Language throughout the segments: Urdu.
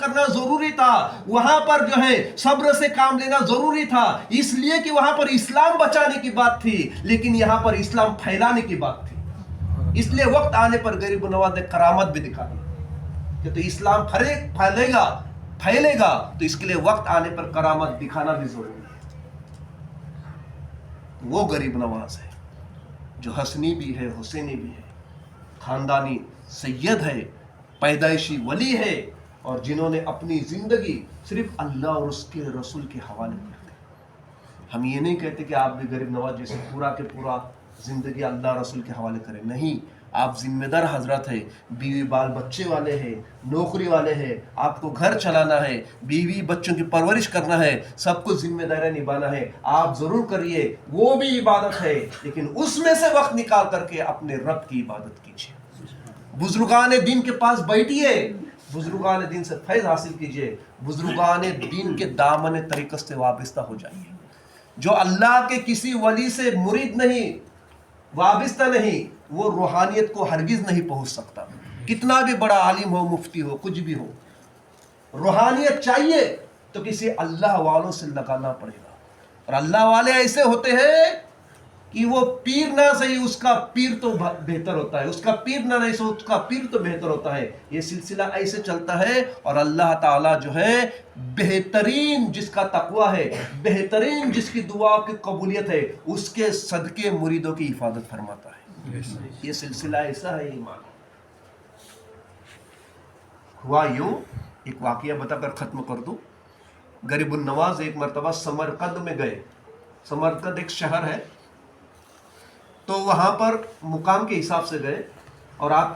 کرنا ضروری تھا, وہاں پر جو ہے صبر سے کام لینا ضروری تھا, اس لیے کہ وہاں پر اسلام بچانے کی بات تھی, لیکن یہاں پر اسلام پھیلانے کی بات تھی. اس لیے وقت آنے پر غریب نواز نے کرامت بھی دکھا دی کہ تو اسلام پھیلے گا تو اس کے لیے وقت آنے پر کرامت دکھانا بھی ضروری ہے. وہ غریب نواز ہے جو حسنی بھی ہے, حسینی بھی ہے, خاندانی سید ہے, پیدائشی ولی ہے, اور جنہوں نے اپنی زندگی صرف اللہ اور اس کے رسول کے حوالے کر دی. ہم یہ نہیں کہتے کہ آپ بھی غریب نواز جیسے پورا کے پورا زندگی اللہ رسول کے حوالے کریں, نہیں. آپ ذمہ دار حضرت ہے, بیوی بال بچے والے ہیں, نوکری والے ہیں, آپ کو گھر چلانا ہے, بیوی بچوں کی پرورش کرنا ہے, سب کو ذمہ داریاں نبھانا ہے. آپ ضرور کریے, وہ بھی عبادت ہے, لیکن اس میں سے وقت نکال کر کے اپنے رب کی عبادت کیجیے. بزرگان دین کے پاس بیٹھیے, بزرگان دین سے فیض حاصل کیجیے, بزرگان دین کے دامن طریقت سے وابستہ ہو جائیے. جو اللہ کے کسی ولی سے مرید نہیں, وابستہ نہیں, وہ روحانیت کو ہرگز نہیں پہنچ سکتا, کتنا بھی بڑا عالم ہو, مفتی ہو, کچھ بھی ہو. روحانیت چاہیے تو کسی اللہ والوں سے لگانا پڑے گا, اور اللہ والے ایسے ہوتے ہیں کہ وہ پیر نہ صحیح, اس کا پیر تو بہتر ہوتا ہے, اس کا پیر نہ نہیں صحیح, اس کا پیر تو بہتر ہوتا ہے. یہ سلسلہ ایسے چلتا ہے, اور اللہ تعالیٰ جو ہے بہترین جس کا تقوی ہے, بہترین جس کی دعا کی قبولیت ہے, اس کے صدقے مریدوں کی حفاظت فرماتا ہے. یہ سلسلہ ایسا ہے. ایمان ہوا یوں, ایک واقعہ بتا کر ختم کر دوں. غریب النواز ایک مرتبہ سمرقند میں گئے. سمرقند ایک شہر ہے, تو وہاں پر مقام کے حساب سے گئے, اور آپ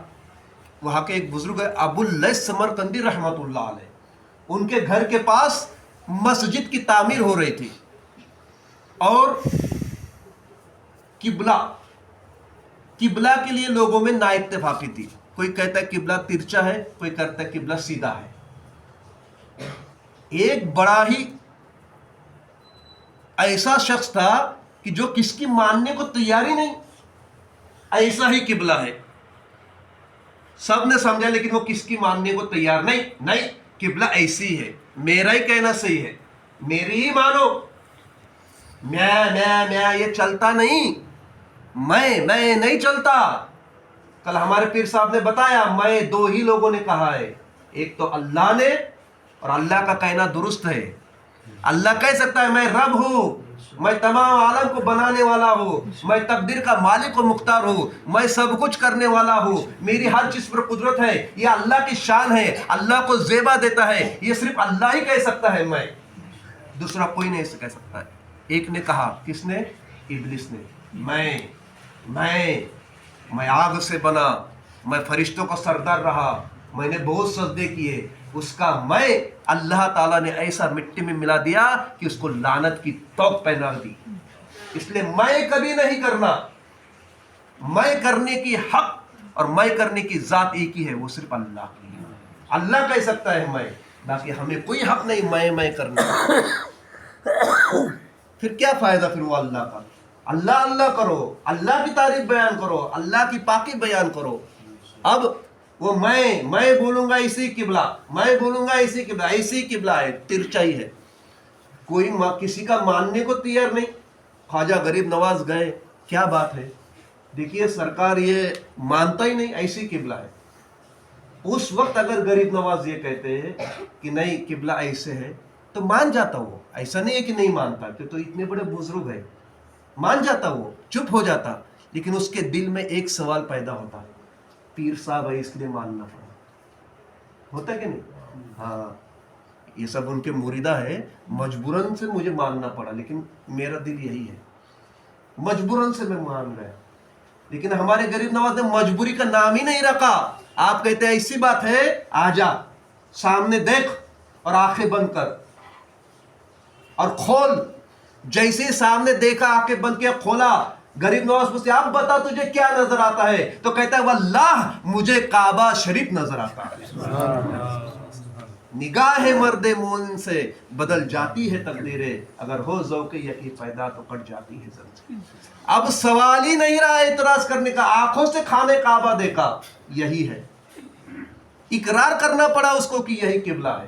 وہاں کے ایک بزرگ ہے ابو اللیث سمرقندی رحمت اللہ علیہ, ان کے گھر کے پاس مسجد کی تعمیر ہو رہی تھی, اور قبلہ کے لیے لوگوں میں نا اتفاقی تھی. کوئی کہتا ہے قبلہ ترچا ہے, کوئی کہتا ہے قبلہ سیدھا ہے. ایک بڑا ہی ایسا شخص تھا کہ جو کس کی ماننے کو تیار ہی نہیں, ایسا ہی قبلہ ہے. سب نے سمجھا, لیکن وہ کس کی ماننے کو تیار نہیں, قبلہ ایسی ہے, میرا ہی کہنا صحیح ہے, میری ہی مانو. میں یہ چلتا نہیں, میں نہیں چلتا. کل ہمارے پیر صاحب نے بتایا, میں دو ہی لوگوں نے کہا ہے, ایک تو اللہ نے, اور اللہ کا کہنا درست ہے. اللہ کہہ سکتا ہے میں رب ہوں, میں تمام عالم کو بنانے والا ہوں, میں تقدیر کا مالک و مختار ہوں, میں سب کچھ کرنے والا ہوں, میری ہر چیز پر قدرت ہے. یہ اللہ کی شان ہے, اللہ کو زیبا دیتا ہے, یہ صرف اللہ ہی کہہ سکتا ہے. میں, دوسرا کوئی نہیں کہہ سکتا ہے. ایک نے کہا, کس نے؟ ابلیس نے, میں آگ سے بنا, میں فرشتوں کا سردار رہا, میں نے بہت سجدے کیے, اس کا میں اللہ تعالیٰ نے ایسا مٹی میں ملا دیا کہ اس کو لعنت کی توق پہنا دی. اس لیے میں کبھی نہیں کرنا. میں کرنے کی حق اور میں کرنے کی ذات ایک ہی ہے, وہ صرف اللہ کی ہے. اللہ کہہ سکتا ہے میں, باقی ہمیں کوئی حق نہیں میں کرنا. پھر کیا فائدہ پھر وہ اللہ کا؟ اللہ کرو, اللہ کی تعریف بیان کرو, اللہ کی پاکی بیان کرو. اب وہ میں بولوں گا اسی قبلہ, میں بولوں گا اسی قبلہ, ایسی قبلہ ہے, ترچائی ہے. کوئی کسی کا ماننے کو تیار نہیں. خواجہ غریب نواز گئے, کیا بات ہے, دیکھیے سرکار یہ مانتا ہی نہیں, ایسی قبلہ ہے. اس وقت اگر غریب نواز یہ کہتے ہیں کہ نہیں قبلہ ایسے ہے, تو مان جاتا. وہ ایسا نہیں ہے کہ نہیں مانتا, کہ تو اتنے بڑے بزرگ ہیں, مان جاتا, وہ چپ ہو جاتا. لیکن اس کے دل میں ایک سوال پیدا ہوتا, پیر صاحب ہے اس لیے ماننا پڑا. ہوتا کہ نہیں؟ ہاں, یہ سب ان کے مریدہ ہے, مجبوراً سے مجھے ماننا پڑا, لیکن میرا دل یہی ہے, مجبوراً سے میں مان گیا. لیکن ہمارے غریب نواز نے مجبوری کا نام ہی نہیں رکھا. آپ کہتے ہیں ایسی بات ہے, آ جا, سامنے دیکھ, اور آنکھیں بند کر اور کھول. جیسے سامنے دیکھا, آنکھیں بند کیا, کھولا. غریب نواز پوچھتے اب بتا تجھے کیا نظر آتا ہے, تو کہتا ہے واللہ مجھے کعبہ شریف نظر آتا ہے. نگاہ مرد مومن سے بدل جاتی ہے تقدیریں, اگر ہو ذوق یقین پیدا تو کٹ جاتی ہے زنجیریں. اب سوال ہی نہیں رہا اعتراض کرنے کا, آنکھوں سے خانے کعبہ دیکھا, یہی ہے. اقرار کرنا پڑا اس کو کہ یہی قبلہ ہے.